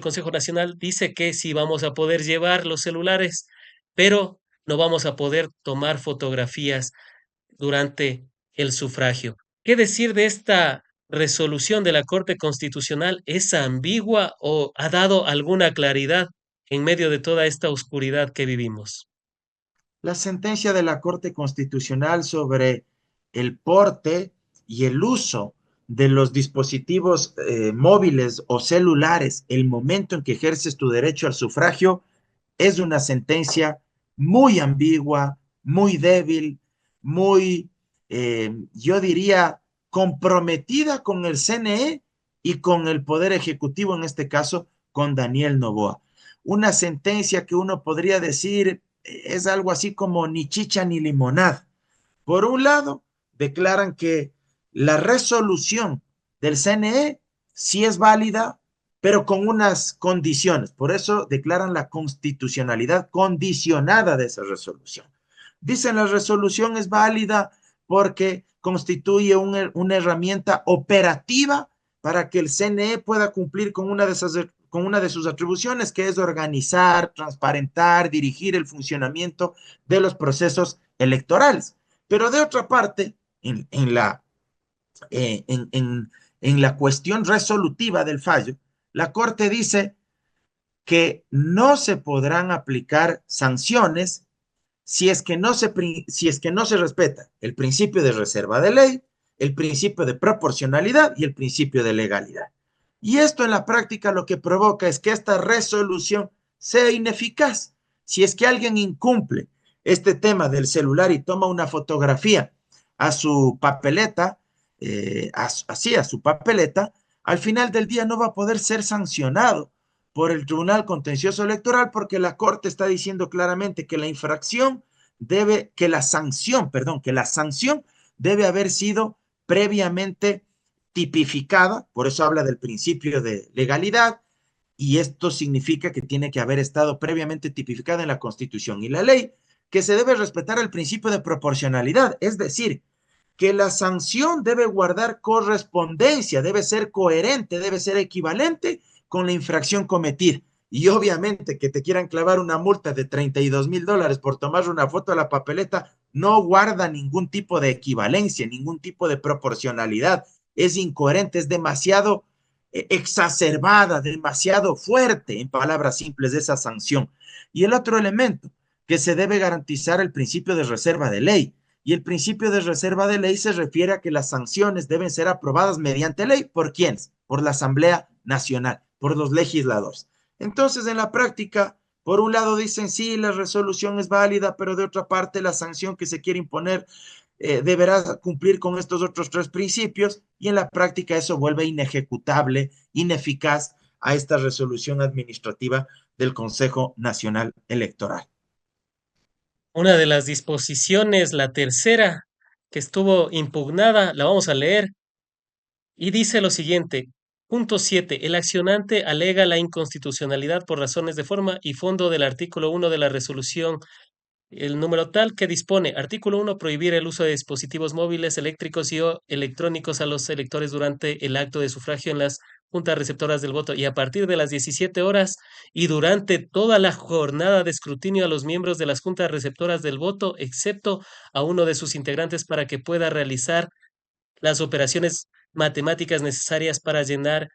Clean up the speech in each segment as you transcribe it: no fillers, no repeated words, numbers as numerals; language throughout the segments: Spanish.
Consejo Nacional dice que sí vamos a poder llevar los celulares, pero no vamos a poder tomar fotografías durante el sufragio. ¿Qué decir de esta resolución de la Corte Constitucional? ¿Es ambigua o ha dado alguna claridad en medio de toda esta oscuridad que vivimos? La sentencia de la Corte Constitucional sobre el porte y el uso de los dispositivos móviles o celulares, el momento en que ejerces tu derecho al sufragio, es una sentencia muy ambigua, muy débil, muy, yo diría, comprometida con el CNE y con el Poder Ejecutivo, en este caso, con Daniel Noboa. Una sentencia que uno podría decir es algo así como ni chicha ni limonada. Por un lado, declaran que la resolución del CNE sí es válida, pero con unas condiciones. Por eso declaran la constitucionalidad condicionada de esa resolución. Dicen la resolución es válida porque constituye una herramienta operativa para que el CNE pueda cumplir con una de sus atribuciones, que es organizar, transparentar, dirigir el funcionamiento de los procesos electorales. Pero de otra parte, eh, en, en, en la cuestión resolutiva del fallo, la Corte dice que no se podrán aplicar sanciones si es que no se respeta el principio de reserva de ley, el principio de proporcionalidad y el principio de legalidad. Y esto en la práctica lo que provoca es que esta resolución sea ineficaz. Si es que alguien incumple este tema del celular y toma una fotografía a su papeleta, así a su papeleta, al final del día no va a poder ser sancionado por el Tribunal Contencioso Electoral porque la Corte está diciendo claramente que la infracción que la sanción, perdón, que la sanción debe haber sido previamente tipificada, por eso habla del principio de legalidad, y esto significa que tiene que haber estado previamente tipificada en la Constitución y la ley, que se debe respetar el principio de proporcionalidad, es decir, que la sanción debe guardar correspondencia, debe ser coherente, debe ser equivalente con la infracción cometida. Y obviamente que te quieran clavar una multa de $32,000 por tomar una foto a la papeleta no guarda ningún tipo de equivalencia, ningún tipo de proporcionalidad. Es incoherente, es demasiado exacerbada, demasiado fuerte, en palabras simples, de esa sanción. Y el otro elemento, que se debe garantizar el principio de reserva de ley. Y el principio de reserva de ley se refiere a que las sanciones deben ser aprobadas mediante ley. ¿Por quiénes? Por la Asamblea Nacional, por los legisladores. Entonces, en la práctica, por un lado dicen sí, la resolución es válida, pero de otra parte la sanción que se quiere imponer deberá cumplir con estos otros tres principios y en la práctica eso vuelve inejecutable, ineficaz a esta resolución administrativa del Consejo Nacional Electoral. Una de las disposiciones, la tercera, que estuvo impugnada, la vamos a leer y dice lo siguiente. Punto 7. El accionante alega la inconstitucionalidad por razones de forma y fondo del artículo 1 de la resolución. El número tal que dispone, artículo 1, prohibir el uso de dispositivos móviles, eléctricos y o electrónicos a los electores durante el acto de sufragio en las juntas receptoras del voto y a partir de las 17 horas y durante toda la jornada de escrutinio a los miembros de las juntas receptoras del voto, excepto a uno de sus integrantes para que pueda realizar las operaciones matemáticas necesarias para llenar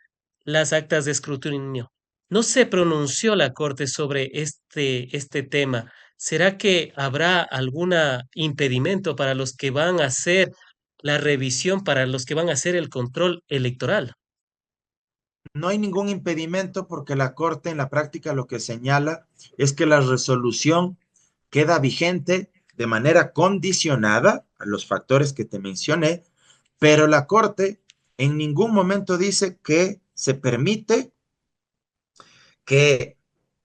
las actas de escrutinio. No se pronunció la Corte sobre este tema. ¿Será que habrá algún impedimento para los que van a hacer la revisión, para los que van a hacer el control electoral? No hay ningún impedimento porque la Corte en la práctica lo que señala es que la resolución queda vigente de manera condicionada a los factores que te mencioné, pero la Corte en ningún momento dice que se permite que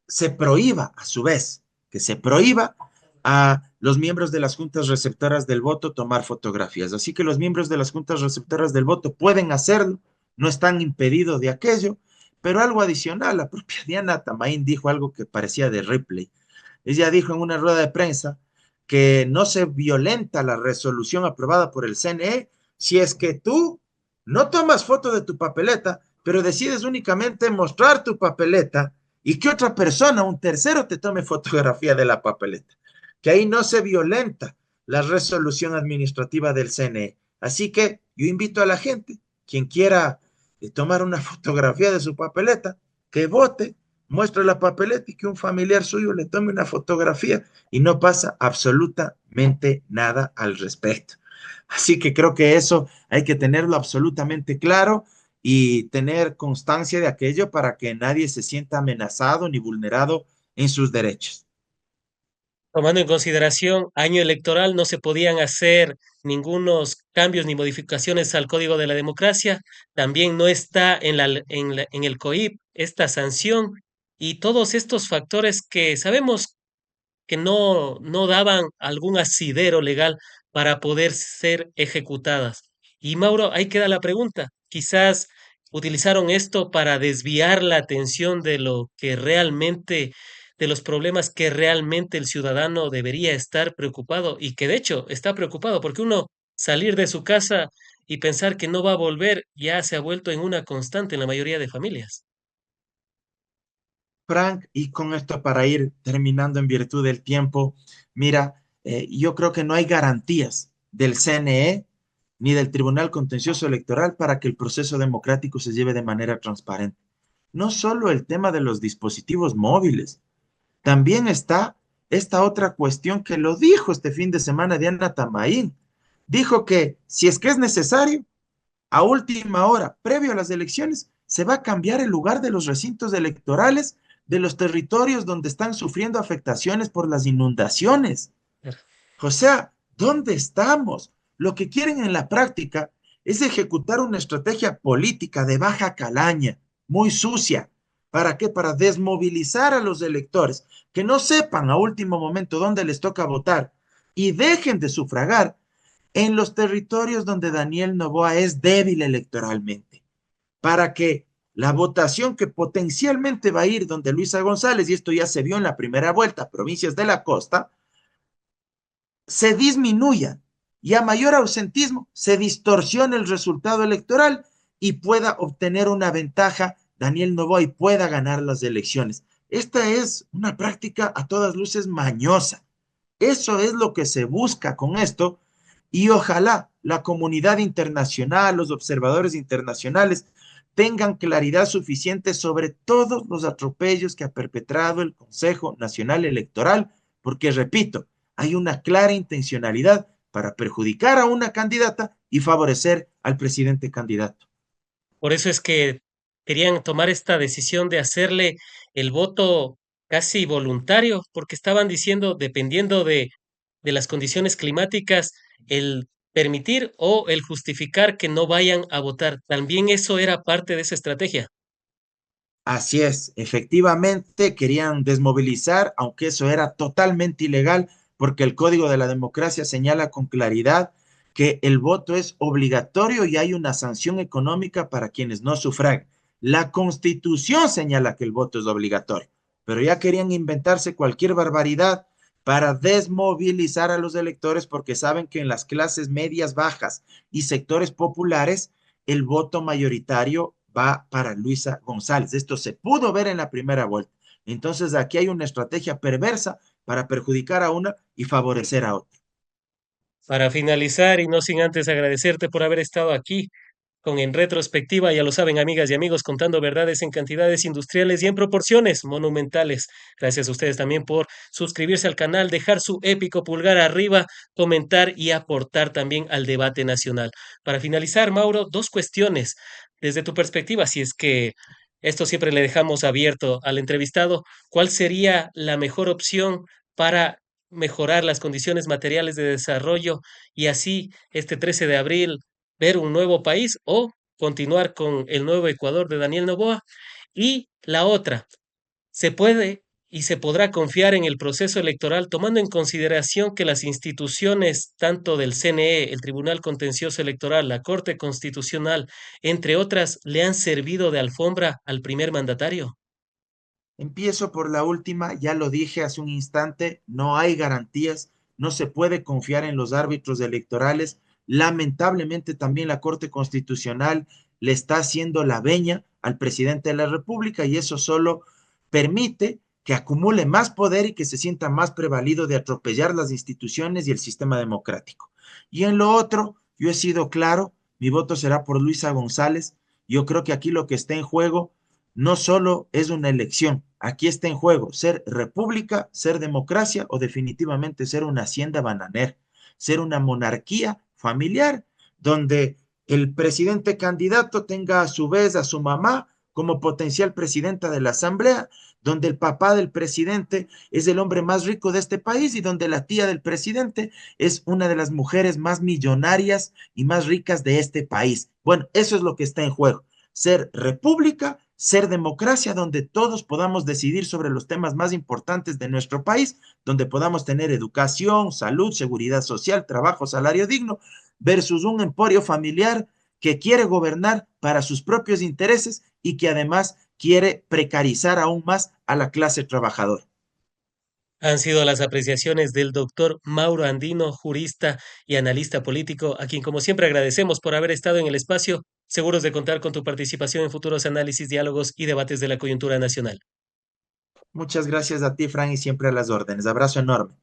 se prohíba, a su vez, que se prohíba a los miembros de las juntas receptoras del voto tomar fotografías. Así que los miembros de las juntas receptoras del voto pueden hacerlo, no están impedidos de aquello, pero algo adicional, la propia Diana Tamaín dijo algo que parecía de Ripley. Ella dijo en una rueda de prensa que no se violenta la resolución aprobada por el CNE si es que tú no tomas foto de tu papeleta, pero decides únicamente mostrar tu papeleta y que otra persona, un tercero, te tome fotografía de la papeleta, que ahí no se violenta la resolución administrativa del CNE. Así que yo invito a la gente, quien quiera tomar una fotografía de su papeleta, que vote, muestre la papeleta y que un familiar suyo le tome una fotografía y no pasa absolutamente nada al respecto. Así que creo que eso hay que tenerlo absolutamente claro y tener constancia de aquello para que nadie se sienta amenazado ni vulnerado en sus derechos. Tomando en consideración año electoral, no se podían hacer ningunos cambios ni modificaciones al Código de la Democracia. También no está en el COIP esta sanción y todos estos factores que sabemos que no daban algún asidero legal para poder ser ejecutadas. Y Mauro, ahí queda la pregunta. Quizás utilizaron esto para desviar la atención de lo que realmente, de los problemas que realmente el ciudadano debería estar preocupado y que de hecho está preocupado porque uno salir de su casa y pensar que no va a volver ya se ha vuelto en una constante en la mayoría de familias. Frank, y con esto para ir terminando en virtud del tiempo, mira, yo creo que no hay garantías del CNE ni del Tribunal Contencioso Electoral para que el proceso democrático se lleve de manera transparente. No solo el tema de los dispositivos móviles, también está esta otra cuestión que lo dijo este fin de semana Diana Tamaín. Dijo que si es que es necesario, a última hora, previo a las elecciones, se va a cambiar el lugar de los recintos electorales de los territorios donde están sufriendo afectaciones por las inundaciones. O sea, ¿dónde estamos? Lo que quieren en la práctica es ejecutar una estrategia política de baja calaña, muy sucia. ¿Para qué? Para desmovilizar a los electores, que no sepan a último momento dónde les toca votar y dejen de sufragar en los territorios donde Daniel Noboa es débil electoralmente, para que la votación que potencialmente va a ir donde Luisa González, y esto ya se vio en la primera vuelta, provincias de la costa, se disminuya y a mayor ausentismo se distorsione el resultado electoral y pueda obtener una ventaja Daniel Noboa y pueda ganar las elecciones. Esta es una práctica a todas luces mañosa. Eso es lo que se busca con esto y ojalá la comunidad internacional, los observadores internacionales tengan claridad suficiente sobre todos los atropellos que ha perpetrado el Consejo Nacional Electoral, porque repito, hay una clara intencionalidad para perjudicar a una candidata y favorecer al presidente candidato. Por eso es que querían tomar esta decisión de hacerle el voto casi voluntario, porque estaban diciendo, dependiendo de las condiciones climáticas, el permitir o el justificar que no vayan a votar. También eso era parte de esa estrategia. Así es, efectivamente querían desmovilizar, aunque eso era totalmente ilegal, porque el Código de la Democracia señala con claridad que el voto es obligatorio y hay una sanción económica para quienes no sufragan. La Constitución señala que el voto es obligatorio, pero ya querían inventarse cualquier barbaridad para desmovilizar a los electores porque saben que en las clases medias, bajas y sectores populares el voto mayoritario va para Luisa González. Esto se pudo ver en la primera vuelta. Entonces aquí hay una estrategia perversa para perjudicar a una y favorecer a otra. Para finalizar, y no sin antes agradecerte por haber estado aquí con En Retrospectiva, ya lo saben, amigas y amigos, contando verdades en cantidades industriales y en proporciones monumentales. Gracias a ustedes también por suscribirse al canal, dejar su épico pulgar arriba, comentar y aportar también al debate nacional. Para finalizar, Mauro, dos cuestiones desde tu perspectiva, si es que esto siempre le dejamos abierto al entrevistado, ¿cuál sería la mejor opción para mejorar las condiciones materiales de desarrollo y así este 13 de abril ver un nuevo país o continuar con el nuevo Ecuador de Daniel Noboa? Y la otra, ¿se puede y se podrá confiar en el proceso electoral tomando en consideración que las instituciones, tanto del CNE, el Tribunal Contencioso Electoral, la Corte Constitucional, entre otras, le han servido de alfombra al primer mandatario? Empiezo por la última, ya lo dije hace un instante, no hay garantías, no se puede confiar en los árbitros electorales. Lamentablemente también la Corte Constitucional le está haciendo la veña al presidente de la República y eso solo permite que acumule más poder y que se sienta más prevalido de atropellar las instituciones y el sistema democrático. Y en lo otro, yo he sido claro, mi voto será por Luisa González. Yo creo que aquí lo que está en juego no solo es una elección, aquí está en juego ser república, ser democracia o definitivamente ser una hacienda bananera, ser una monarquía familiar donde el presidente candidato tenga a su vez a su mamá como potencial presidenta de la Asamblea, donde el papá del presidente es el hombre más rico de este país y donde la tía del presidente es una de las mujeres más millonarias y más ricas de este país. Bueno, eso es lo que está en juego. Ser república, ser democracia, donde todos podamos decidir sobre los temas más importantes de nuestro país, donde podamos tener educación, salud, seguridad social, trabajo, salario digno, versus un emporio familiar que quiere gobernar para sus propios intereses y que además quiere precarizar aún más a la clase trabajadora. Han sido las apreciaciones del doctor Mauro Andino, jurista y analista político, a quien como siempre agradecemos por haber estado en el espacio, seguros de contar con tu participación en futuros análisis, diálogos y debates de la coyuntura nacional. Muchas gracias a ti, Fran, y siempre a las órdenes. Abrazo enorme.